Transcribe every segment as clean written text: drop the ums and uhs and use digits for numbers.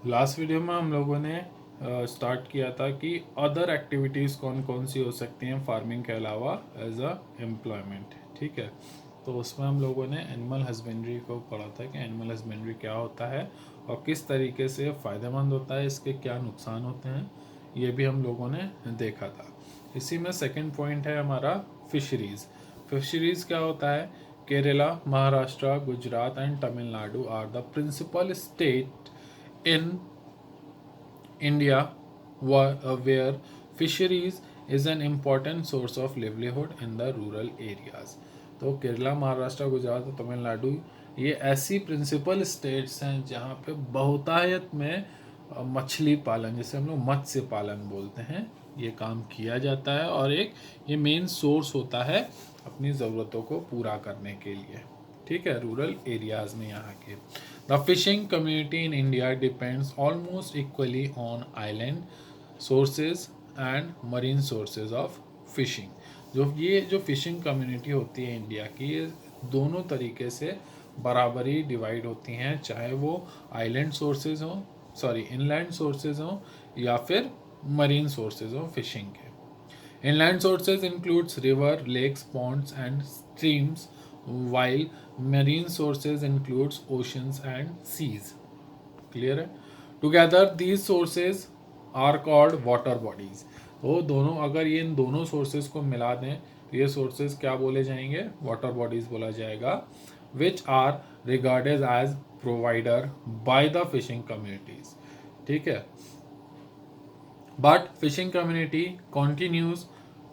Last video में हम लोगों ने स्टार्ट किया था कि अदर एक्टिविटीज़ कौन कौन सी हो सकती हैं फार्मिंग के अलावा एज अ एम्प्लॉयमेंट। ठीक है, तो उसमें हम लोगों ने एनिमल हस्बेंड्री को पढ़ा था कि एनिमल हस्बेंड्री क्या होता है और किस तरीके से फ़ायदेमंद होता है, इसके क्या नुकसान होते हैं, ये भी हम लोगों ने देखा था। इसी में सेकंड पॉइंट है हमारा फिशरीज़। फिशरीज़ क्या होता है? Kerala, Maharashtra, Gujarat and Tamil Nadu are the principal state in India where fisheries is an important source of livelihood in the rural areas। तो केरला, महाराष्ट्र, गुजरात और तमिलनाडु ये ऐसी प्रिंसिपल स्टेट्स हैं जहाँ पे बहुतायत में मछली पालन, जैसे हम लोग मत्स्य पालन बोलते हैं, ये काम किया जाता है और एक ये मेन सोर्स होता है अपनी ज़रूरतों को पूरा करने के लिए। ठीक है, रूरल एरियाज में यहाँ के the fishing community in India depends almost equally on island sources and marine sources of fishing. जो फिशिंग कम्युनिटी होती है इंडिया की, ये दोनों तरीके से बराबरी डिवाइड होती हैं, चाहे वो आइलैंड सोर्सेज हों, सॉरी इनलैंड सोर्सेज हों या फिर मरीन सोर्सेज हों फिशिंग के। Inland sources includes river, lakes, ponds and streams, while marine sources includes oceans and seas। Clear है? Together these sources are called water bodies। तो दोनों, अगर ये इन दोनों sources को मिला दें तो ये sources क्या बोले जाएंगे? water bodies बोला जाएगा, which are regarded as provider by the fishing communities। ठीक है, but fishing community continues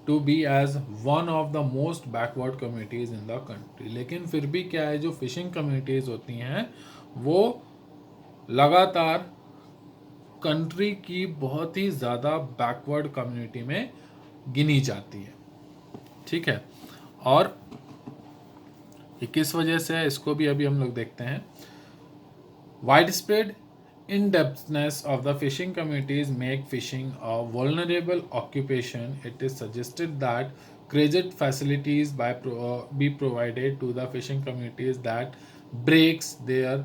to be as one of the most backward communities in the country। लेकिन फिर भी क्या है, जो फिशिंग कम्युनिटीज़ होती हैं वो लगातार कंट्री की बहुत ही ज़्यादा बैकवर्ड कम्युनिटी में गिनी जाती है। ठीक है, और ये किस वजह से है इसको भी अभी हम लोग देखते हैं। Widespread in-depthness of the fishing communities make fishing a vulnerable occupation. It is suggested that credit facilities be provided to the fishing communities that breaks their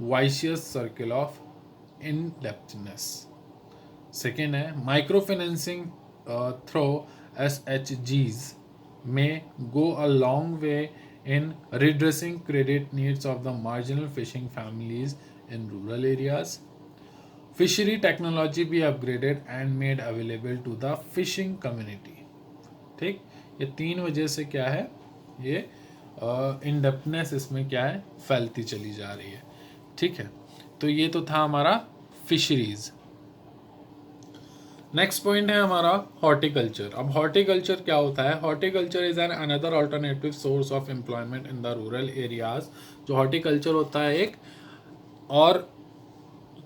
vicious circle of in-depthness। Second है microfinancing through SHGs may go a long way in redressing credit needs of the marginal fishing families in rural areas। Fishery technology be upgraded and made available to the fishing community। ठीक, ये तीन वजह से क्या है, ये इन डेप्थनेस इसमें क्या है, फैलती चली जा रही है। ठीक है, तो ये तो था हमारा फिशरीज। नेक्स्ट पॉइंट है हमारा हॉर्टिकल्चर। अब हॉर्टिकल्चर क्या होता है? Horticulture is an another alternative source of employment in the rural areas. जो हॉर्टिकल्चर होता है एक और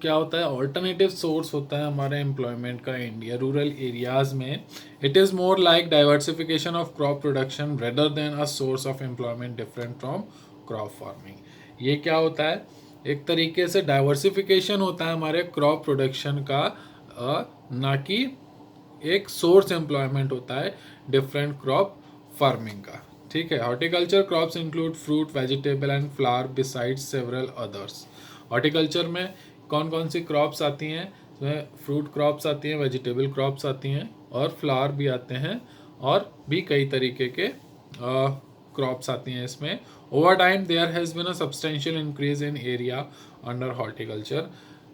क्या होता है, ऑल्टरनेटिव सोर्स होता है हमारे एम्प्लॉयमेंट का इंडिया रूरल एरियाज में। It is more like diversification of crop production rather than a source of employment different from crop farming. ये क्या होता है, एक तरीके से डाइवर्सिफिकेशन होता है हमारे क्रॉप प्रोडक्शन का, ना कि एक सोर्स एम्प्लॉयमेंट होता है डिफरेंट क्रॉप फार्मिंग का। ठीक है, horticulture crops include fruit, vegetable and flower besides several others. Horticulture में कौन कौन सी क्रॉप्स आती हैं? इसमें फ्रूट क्रॉप्स आती हैं, वेजिटेबल क्रॉप्स आती हैं और फ्लावर भी आते हैं, और भी कई तरीके के क्रॉप्स आती हैं इसमें। Over time there has been a substantial increase in area under horticulture.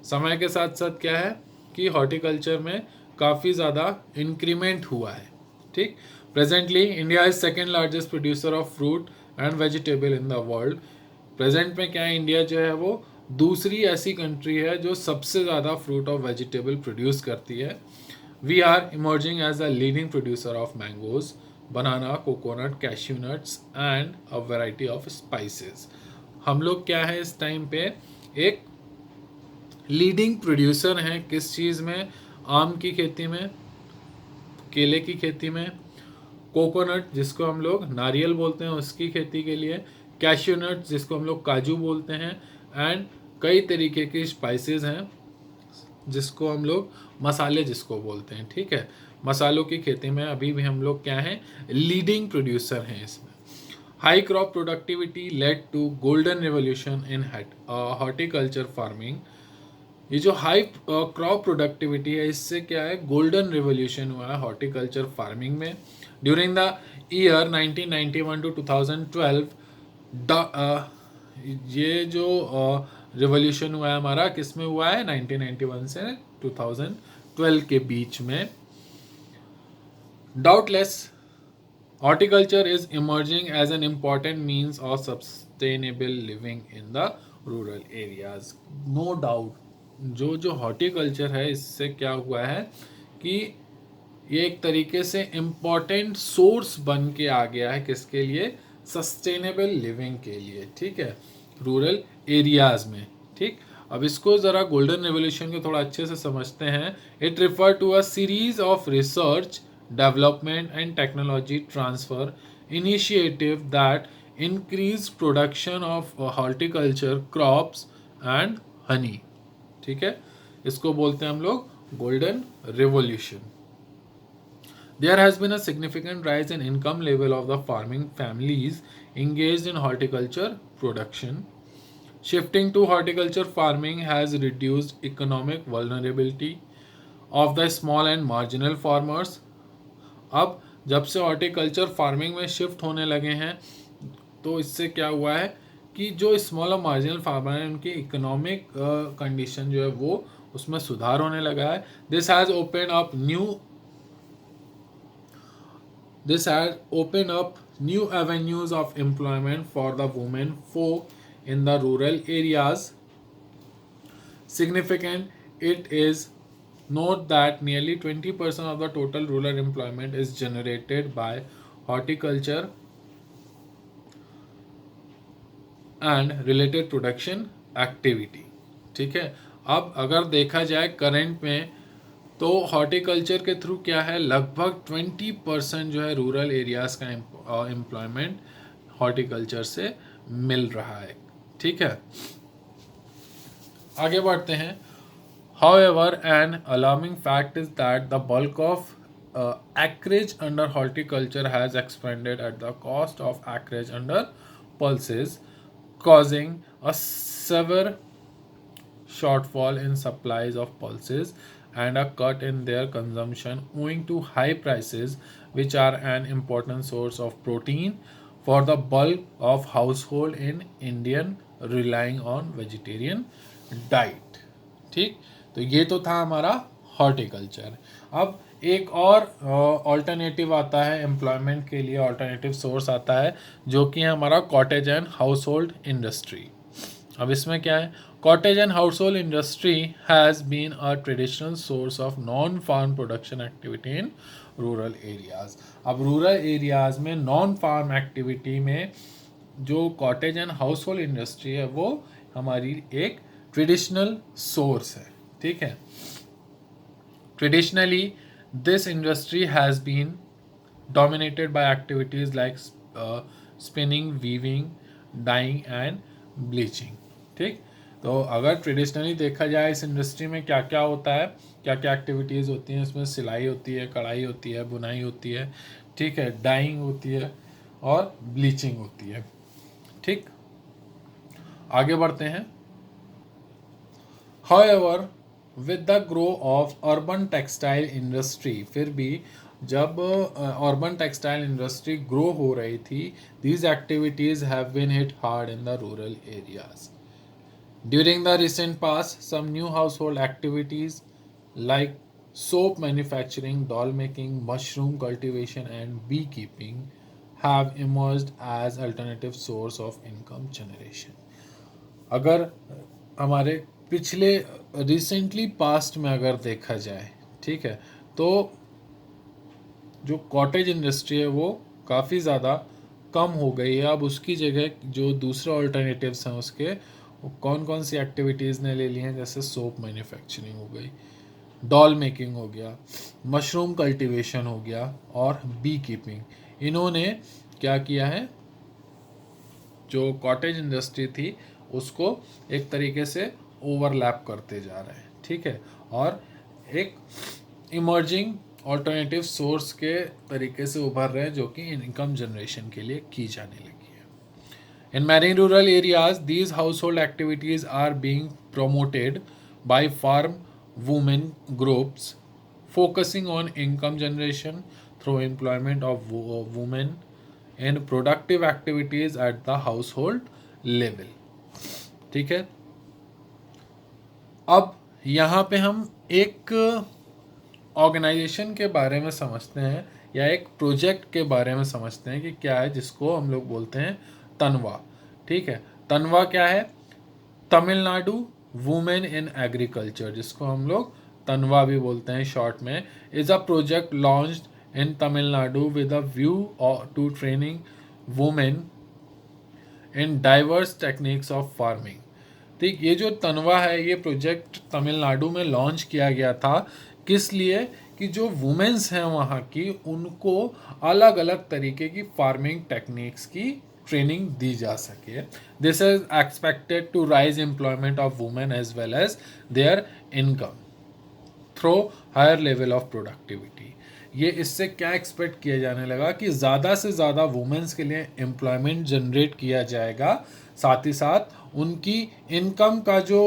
समय के साथ साथ क्या है कि हॉर्टिकल्चर में काफ़ी ज़्यादा इंक्रीमेंट हुआ है। ठीक, presently India is second largest producer of fruit and vegetable in the world. Present में क्या है, इंडिया जो है वो दूसरी ऐसी कंट्री है जो सबसे ज़्यादा फ्रूट और वेजिटेबल प्रोड्यूस करती है। We are emerging as a leading producer of mangoes, banana, coconut, cashew nuts and a variety of spices. हम लोग क्या है इस टाइम पे एक लीडिंग प्रोड्यूसर हैं किस चीज़ में? आम की खेती में, केले की खेती में, कोकोनट जिसको हम लोग नारियल बोलते हैं उसकी खेती के लिए, कैश्यू नट जिसको हम लोग काजू बोलते हैं, एंड कई तरीके की स्पाइसेस हैं जिसको हम लोग मसाले जिसको बोलते हैं। ठीक है, मसालों की खेती में अभी भी हम लोग क्या हैं, लीडिंग प्रोड्यूसर हैं इसमें। High crop productivity led to golden revolution in horticulture farming. ये जो हाई क्रॉप प्रोडक्टिविटी है, इससे क्या है, गोल्डन रिवोल्यूशन हुआ है हॉर्टिकल्चर फार्मिंग में ड्यूरिंग द ईयर 1991 टू 2012। ये जो रिवोल्यूशन हुआ है हमारा किस में हुआ है, 1991 से 2012 के बीच में। Doubtless horticulture is emerging as an important means of sustainable living in the rural areas. No doubt जो हॉर्टिकल्चर है, इससे क्या हुआ है कि ये एक तरीके से इम्पॉर्टेंट सोर्स बन के आ गया है, किसके लिए, सस्टेनेबल लिविंग के लिए, ठीक है, रूरल एरियाज में। ठीक, अब इसको ज़रा गोल्डन रेवोल्यूशन को थोड़ा अच्छे से समझते हैं। It refer to a series of research, development and technology transfer initiative that increase production of horticulture crops and honey। ठीक है, इसको बोलते हैं हम लोग golden revolution. There has been a significant rise in income level of the farming families engaged in horticulture production. Shifting to horticulture farming has reduced economic vulnerability of the small and marginal farmers। अब जब से horticulture farming में shift होने लगे हैं, तो इससे क्या हुआ है कि जो स्मॉल और मार्जिनल फार्मर हैं, उनकी इकोनॉमिक कंडीशन जो है वो उसमें सुधार होने लगा है। This has open up new avenues of employment for the women folk in the rural areas। Significant it is note that nearly 20% of the total rural employment is generated by horticulture and related production activity। ठीक है, अब अगर देखा जाए current में, तो horticulture के through क्या है, लगभग 20% जो है रूरल एरियाज का एम्प्लॉयमेंट हॉर्टिकल्चर से मिल रहा है। ठीक है, आगे बढ़ते हैं। However, an alarming fact is that the bulk of acreage under horticulture has expanded at the cost of acreage under pulses, causing a severe shortfall in supplies of pulses and a cut in their consumption owing to high prices, which are an important source of protein for the bulk of household in Indian relying on vegetarian diet। ठीक, तो ये तो था हमारा horticulture. अब एक और alternative आता है एम्प्लॉयमेंट के लिए, ऑल्टरनेटिव सोर्स आता है, जो कि है हमारा cottage and household industry. अब इसमें क्या है, cottage and household industry has been a traditional source of non farm production activity in rural areas. अब रूरल एरियाज में नॉन फार्म एक्टिविटी में जो cottage and household industry है, वो हमारी एक ट्रेडिशनल सोर्स है। ठीक है, traditionally this industry has been dominated by activities like spinning, weaving, dyeing and bleaching। ठीक, तो अगर ट्रेडिशनली देखा जाए इस इंडस्ट्री में क्या क्या होता है, क्या क्या एक्टिविटीज़ होती हैं, इसमें सिलाई होती है, कढ़ाई होती है, बुनाई होती है, ठीक है, डाइंग होती है और ब्लीचिंग होती है। ठीक, आगे बढ़ते हैं। However, with the growth of urban textile industry, फिर भी जब अर्बन टेक्सटाइल इंडस्ट्री ग्रो हो रही थी, these activities have been hit hard in the rural areas. During the recent past, some new household activities like soap manufacturing, doll making, mushroom cultivation and beekeeping have emerged as alternative source of income generation। अगर हमारे पिछले recently past में अगर देखा जाए, ठीक है, तो जो कॉटेज इंडस्ट्री है वो काफ़ी ज़्यादा कम हो गई है। अब उसकी जगह जो दूसरे ऑल्टरनेटिव्स हैं उसके, कौन कौन सी एक्टिविटीज़ ने ले ली हैं, जैसे सोप मैन्युफैक्चरिंग हो गई, डॉल मेकिंग हो गया, मशरूम कल्टीवेशन हो गया और बी कीपिंग। इन्होंने क्या किया है, जो कॉटेज इंडस्ट्री थी उसको एक तरीके से ओवरलैप करते जा रहे हैं। ठीक है, और एक इमर्जिंग ऑल्टरनेटिव सोर्स के तरीके से उभर रहे हैं, जो कि इनकम जनरेशन के लिए की जाने लगी है। In many rural areas these household activities are being promoted by farm women groups, focusing on income generation through employment of women in productive activities at the household level. ठीक है, अब यहाँ पे हम एक ऑर्गेनाइजेशन के बारे में समझते हैं या एक प्रोजेक्ट के बारे में समझते हैं कि क्या है, जिसको हम लोग बोलते हैं तनवा. ठीक है, तनवा क्या है? तमिलनाडु वुमेन इन एग्रीकल्चर, जिसको हम लोग तनवा भी बोलते हैं शॉर्ट में, is a project launched in Tamil Nadu with a view to training women in diverse techniques of farming. ठीक, ये जो तनवा है ये प्रोजेक्ट तमिलनाडु में लॉन्च किया गया था. किस लिए? कि जो वुमेन्स हैं वहाँ की, उनको अलग अलग तरीके की फार्मिंग टेक्निक्स की ट्रेनिंग दी जा सके. This is expected to raise employment of women as well as their income through higher level of productivity. ये इससे क्या एक्सपेक्ट किया जाने लगा कि ज़्यादा से ज़्यादा वुमेन्स के लिए एम्प्लॉयमेंट जनरेट किया जाएगा, साथ ही साथ उनकी इनकम का जो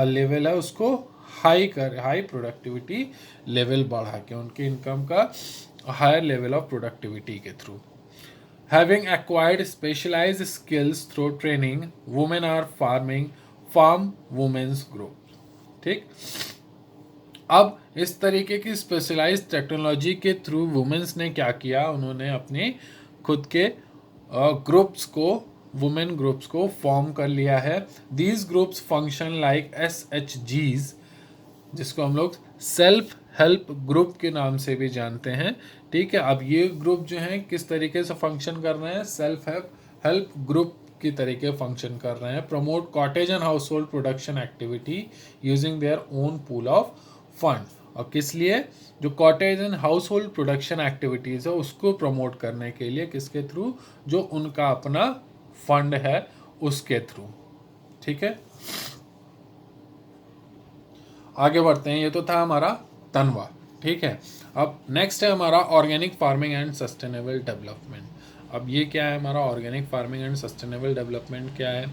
लेवल है उसको हाई प्रोडक्टिविटी लेवल बढ़ा के उनकी इनकम का हायर लेवल ऑफ प्रोडक्टिविटी के through. Having acquired specialized skills through training, women are farming farm women's group. ठीक, अब इस तरीके की स्पेशलाइज्ड टेक्नोलॉजी के थ्रू वुमेन्स ने क्या किया, उन्होंने अपने खुद के ग्रुप्स को, वुमेन ग्रुप्स को फॉर्म कर लिया है. These groups function like SHGs, जिसको हम लोग सेल्फ हेल्प ग्रुप के नाम से भी जानते हैं. ठीक है, अब ये ग्रुप जो हैं किस तरीके से फंक्शन कर रहे हैं? सेल्फ हेल्प ग्रुप की तरीके फंक्शन कर रहे हैं. Promote cottage and house hold production activity using their own pool of fund. और किस लिए? जो cottage and house hold production activities है उसको प्रमोट करने के लिए, किसके थ्रू? जो उनका अपना फंड है उसके थ्रू. ठीक है, आगे बढ़ते हैं. ये तो था हमारा तनवा. ठीक है, अब नेक्स्ट है हमारा organic farming and sustainable development. अब ये क्या है हमारा organic farming and sustainable development? क्या है?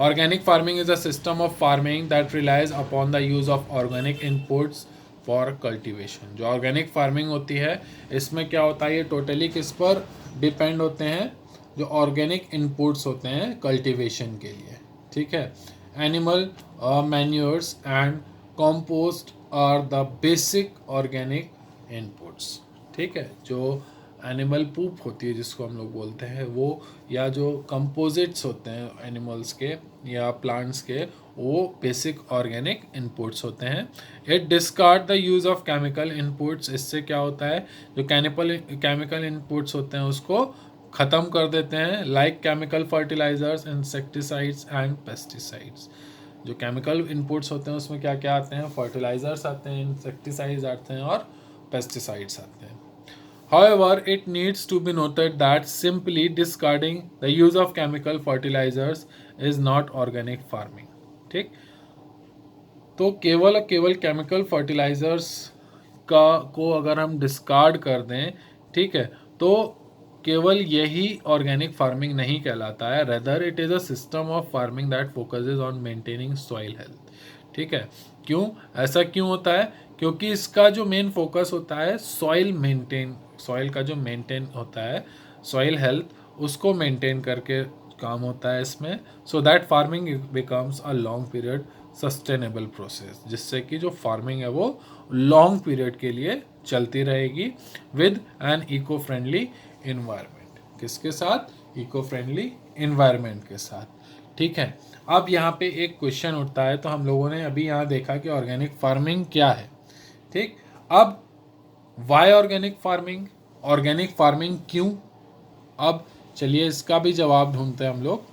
Organic farming is a system of farming that relies upon the use of organic inputs for cultivation. जो ऑर्गेनिक फार्मिंग होती है इसमें क्या होता है, ये टोटली किस पर डिपेंड होते हैं? जो ऑर्गेनिक इनपुट्स होते हैं कल्टीवेशन के लिए. ठीक है, animal manures and compost are the basic organic inputs. ठीक है, जो एनिमल पूप होती है जिसको हम लोग बोलते हैं वो, या जो कंपोजिट्स होते हैं एनिमल्स के या प्लांट्स के, वो बेसिक ऑर्गेनिक इनपुट्स होते हैं. It discard the use of chemical inputs. इससे क्या होता है, जो केमिकल इनपुट्स होते हैं उसको ख़त्म कर देते हैं. Like chemical fertilizers, insecticides and pesticides. जो केमिकल इनपुट्स होते हैं उसमें क्या क्या आते हैं? फर्टिलाइजर्स आते हैं, इंसेक्टिसाइड्स आते हैं और पेस्टिसाइड्स आते हैं. However, it needs to be noted that simply discarding the use of chemical fertilizers is not organic farming. ठीक, तो केवल केमिकल फर्टिलाइजर्स को अगर हम डिस्कार्ड कर दें, ठीक है, तो केवल यही ऑर्गेनिक फार्मिंग नहीं कहलाता है. Rather it is a system of farming that focuses on maintaining soil health. ठीक है, क्यों ऐसा क्यों होता है? क्योंकि इसका जो मेन फोकस होता है सॉइल का जो मेंटेन होता है, सॉइल हेल्थ, उसको मेंटेन करके काम होता है इसमें. So that farming becomes a long period sustainable process, जिससे कि जो फार्मिंग है वो लॉन्ग पीरियड के लिए चलती रहेगी with an eco friendly environment. किसके साथ? इको फ्रेंडली इन्वायरमेंट के साथ. ठीक है, अब यहाँ पे एक क्वेश्चन उठता है. तो हम लोगों ने अभी यहाँ देखा कि ऑर्गेनिक फार्मिंग क्या है. ठीक, अब वाई ऑर्गेनिक फार्मिंग क्यों? अब चलिए इसका भी जवाब ढूंढते हैं हम लोग.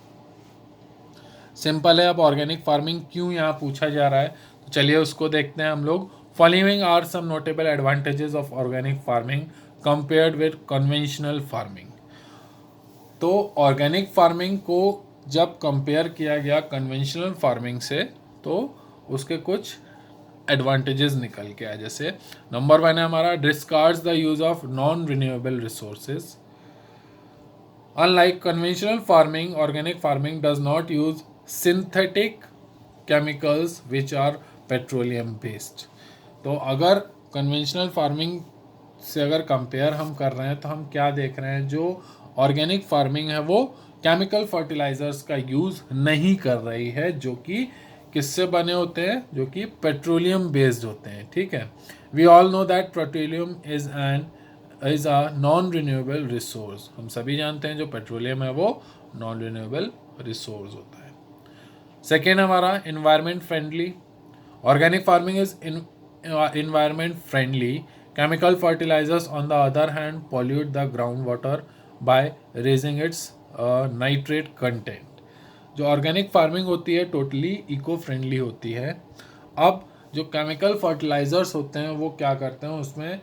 सिंपल है, अब ऑर्गेनिक फार्मिंग क्यों यहाँ पूछा जा रहा है, तो चलिए उसको देखते हैं हम लोग. Following are some notable advantages of organic farming compared with conventional farming. तो ऑर्गेनिक फार्मिंग को जब कंपेयर किया गया कन्वेंशनल फार्मिंग से, तो उसके कुछ एडवांटेजेस निकल के आए. जैसे नंबर 1 है हमारा, discards the use of non renewable resources. Unlike conventional farming, organic farming does not use synthetic chemicals which are petroleum based. तो अगर कन्वेंशनल फार्मिंग से अगर कंपेयर हम कर रहे हैं तो हम क्या देख रहे हैं, जो ऑर्गेनिक फार्मिंग है वो केमिकल फर्टिलाइजर्स का यूज़ नहीं कर रही है, जो कि किससे बने होते हैं, जो कि पेट्रोलियम बेस्ड होते हैं। ठीक है, we all know that petroleum is a non renewable resource. हम सभी जानते हैं जो पेट्रोलियम है वो नॉन रिन्यूएबल रिसोर्स होता है। सेकेंड हमारा environment friendly. Organic farming is environment friendly. Chemical fertilizers, on the other hand, pollute the groundwater by raising its nitrate content. जो ऑर्गेनिक फार्मिंग होती है टोटली इको फ्रेंडली होती है। अब जो केमिकल फर्टिलाइजर्स होते हैं वो क्या करते हैं, उसमें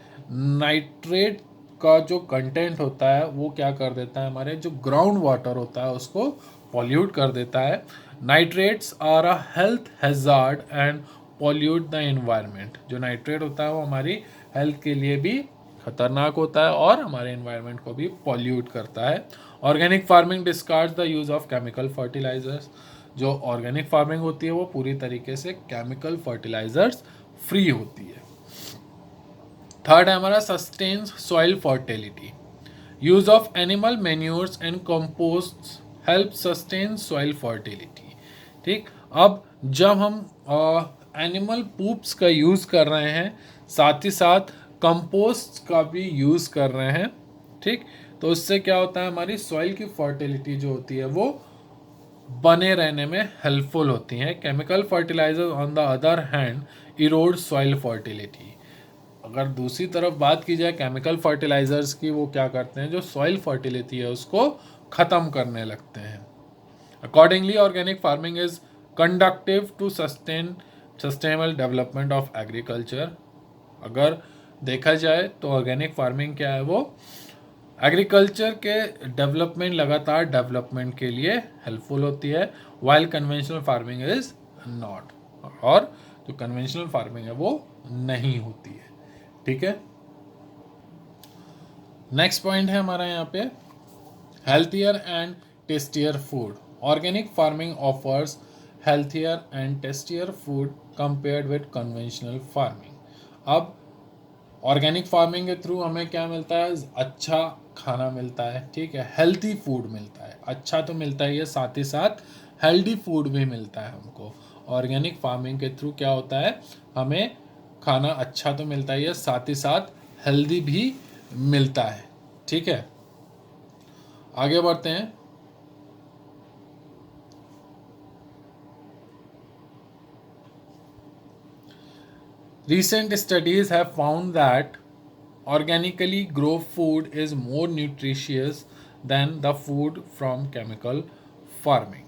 नाइट्रेट का जो कंटेंट होता है वो क्या कर देता है, हमारे जो ग्राउंड वाटर होता है उसको पॉल्यूट कर देता है। Nitrates are a health hazard and pollute the environment. जो नाइट्रेट होता है वो हमारी हेल्थ के लिए भी खतरनाक होता है और हमारे एनवायरनमेंट को भी पॉल्यूट करता है। Organic farming discards the use of chemical fertilizers. जो ऑर्गेनिक फार्मिंग होती है वो पूरी तरीके से केमिकल फर्टिलाइजर्स फ्री होती है। थर्ड है हमारा sustains soil fertility. Use of animal manures and compost help sustain soil fertility. ठीक, अब जब हम एनिमल पूप्स का यूज़ कर रहे हैं, साथ ही साथ कंपोस्ट का भी यूज़ कर रहे हैं, ठीक, तो उससे क्या होता है, हमारी सॉइल की फर्टिलिटी जो होती है वो बने रहने में हेल्पफुल होती हैं। Chemical fertilizer on the other hand erode soil fertility. अगर दूसरी तरफ बात की जाए केमिकल फर्टिलाइजर्स की, वो क्या करते हैं, जो सॉइल फर्टिलिटी है उसको ख़त्म करने लगते हैं। Accordingly organic farming is conductive to sustainable development of agriculture. अगर देखा जाए तो ऑर्गेनिक फार्मिंग क्या है, वो एग्रीकल्चर के डेवलपमेंट, लगातार डेवलपमेंट के लिए हेल्पफुल होती है, while conventional farming is not. और जो कन्वेंशनल फार्मिंग है वो नहीं होती है। ठीक है, नेक्स्ट पॉइंट है हमारा यहाँ पे healthier and tastier food. Organic farming offers healthier and tastier food compared with conventional farming। अब ऑर्गेनिक फार्मिंग के थ्रू हमें क्या मिलता है, अच्छा खाना मिलता है, ठीक है, हेल्थी फूड मिलता है। अच्छा तो मिलता ही है, साथ ही साथ हेल्दी फूड भी मिलता है हमको। ऑर्गेनिक फार्मिंग के थ्रू क्या होता है, हमें खाना अच्छा तो मिलता ही है, साथ ही साथ हेल्दी भी मिलता है। ठीक है, आगे बढ़ते हैं। Recent studies have found that organically grown food is more nutritious than the food from chemical farming।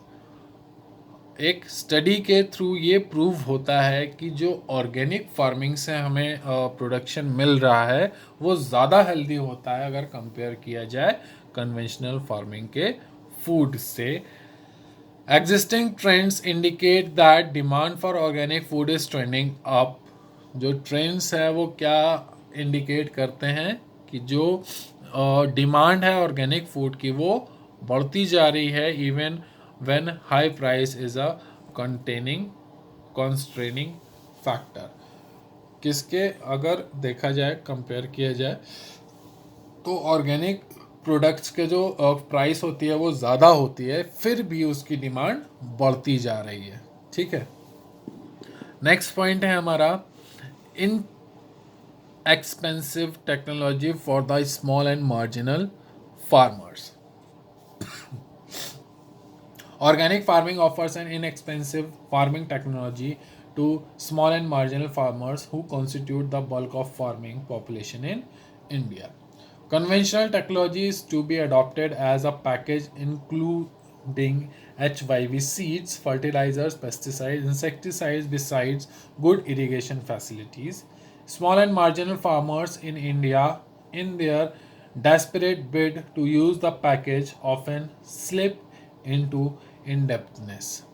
एक स्टडी के थ्रू ये प्रूव होता है कि जो ऑर्गेनिक फार्मिंग से हमें प्रोडक्शन मिल रहा है वो ज़्यादा हेल्दी होता है अगर कंपेयर किया जाए कन्वेंशनल फार्मिंग के फूड से। Existing trends indicate that demand for organic food is trending up. जो ट्रेंड्स है वो क्या इंडिकेट करते हैं कि जो डिमांड है ऑर्गेनिक फूड की वो बढ़ती जा रही है, even when high price is a constraining factor. किसके अगर देखा जाए, कंपेयर किया जाए तो ऑर्गेनिक प्रोडक्ट्स के जो प्राइस होती है वो ज़्यादा होती है, फिर भी उसकी डिमांड बढ़ती जा रही है। ठीक है, नेक्स्ट पॉइंट है हमारा इन expensive technology for the small and marginal farmers। Organic farming offers an inexpensive farming technology to small and marginal farmers who constitute the bulk of farming population in India। Conventional technology is to be adopted as a package including HYV seeds, fertilizers, pesticides, insecticides, besides good irrigation facilities। Small and marginal farmers in India, in their desperate bid to use the package, often slip into indebtedness।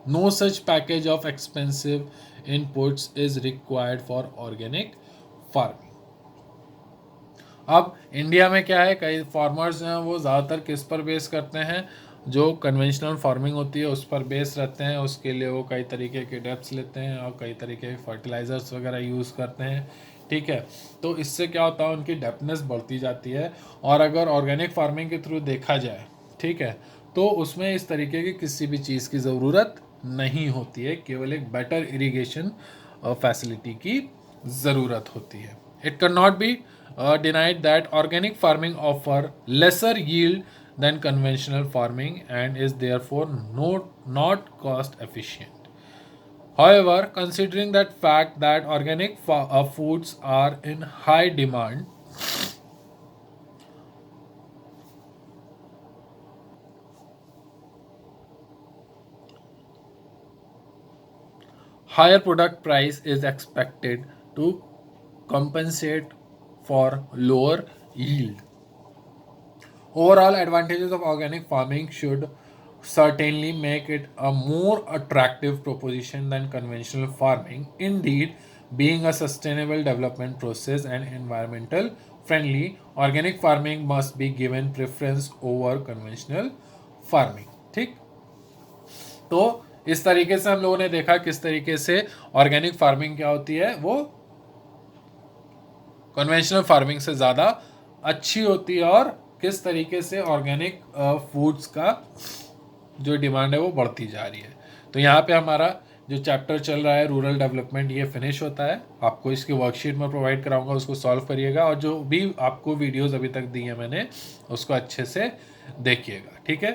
No such package of expensive inputs is required for organic farming। अब India में क्या है, कई farmers हैं वो ज़्यादातर किस पर बेस करते हैं, जो कन्वेंशनल फार्मिंग होती है उस पर बेस रहते हैं, उसके लिए वो कई तरीके के डेप्स लेते हैं और कई तरीके के फर्टिलाइज़र्स वगैरह यूज़ करते हैं, ठीक है। तो इससे क्या होता है, उनकी डेप्थनेस बढ़ती जाती है। और अगर ऑर्गेनिक फार्मिंग के थ्रू देखा जाए, ठीक है, तो उसमें इस तरीके की किसी भी चीज़ की ज़रूरत नहीं होती है, केवल एक बेटर इरिगेशन फैसिलिटी की ज़रूरत होती है। It can not be denied that organic farming offer lesser yield than conventional farming and is therefore not cost efficient. However, considering that fact that organic foods are in high demand, higher product price is expected to compensate for lower yield. Overall advantages of organic farming should certainly make it a more attractive proposition than conventional farming. Indeed, being a sustainable development process and environmental friendly, organic farming must be given preference over conventional farming. ठीक, तो इस तरीके से हम लोगों ने देखा किस तरीके से ऑर्गेनिक फार्मिंग क्या होती है, वो कन्वेंशनल फार्मिंग से ज़्यादा अच्छी होती है और किस तरीके से ऑर्गेनिक फूड्स का जो डिमांड है वो बढ़ती जा रही है। तो यहाँ पे हमारा जो चैप्टर चल रहा है रूरल डेवलपमेंट ये फिनिश होता है। आपको इसकी वर्कशीट में प्रोवाइड कराऊंगा, उसको सॉल्व करिएगा और जो भी आपको वीडियोस अभी तक दी है मैंने उसको अच्छे से देखिएगा, ठीक है।